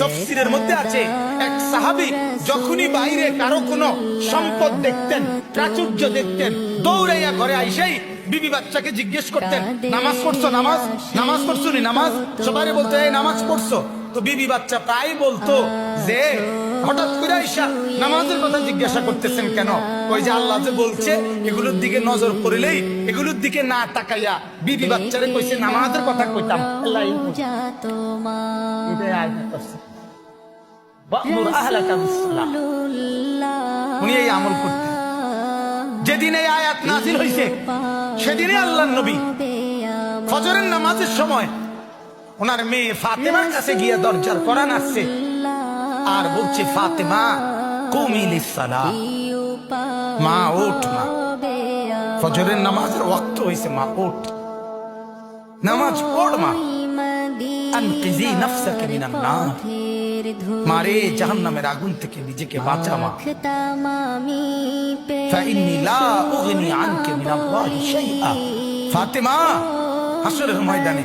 তাফসীরের মধ্যে আছে এক সাহাবী যখনই বাইরে কারো কোনো সম্পদ দেখতেন, প্রাচুর্য দেখতেন, দৌড়াইয়া ঘরে আইসাই বিবি বাচ্চাকে জিজ্ঞেস করতেন, নামাজ পড়ছো? নামাজ নামাজ পড়ছো নি? নামাজ সবাই বলতো এই নামাজ পড়ছো। তো বিবি বাচ্চা প্রায় বলতো যে হঠাৎ করে আইসা নামাজের কথা জিজ্ঞাসা করতেছেন কেন? ওই যে আল্লাহ যে বলছে এগুলোর দিকে নজর পড়লেই এগুলোর দিকে না তাকাইয়া বিবি বাচ্চারে কইছে নামাজের কথা কইতাম। আল্লাহ উনি এই আমল করতেন। যেদিন এই আয়াত নাযিল হইছে সেদিনে আল্লাহর নবী ফজরের নামাজের সময় ওনার মেয়ে ফাতেমার কাছে গিয়ে দরজার কড়া নাড়ছে আর বলছে, ফাতেমা কুমি লিসসালাহ, মা ওঠ, মা ফজরের নামাজের ওয়াক্ত হইছে, মা ওঠ, নামাজ পড়, মা আনকিজি নাফসাকা মিনান নার, মারে জাহান্নামের আগুন থেকে নিজেকে বাঁচা, মা ফাইন্নী লা উগনি আনকা মিনাল্লাহি শাইআ। ফাতেমা হাসরের ময়দানে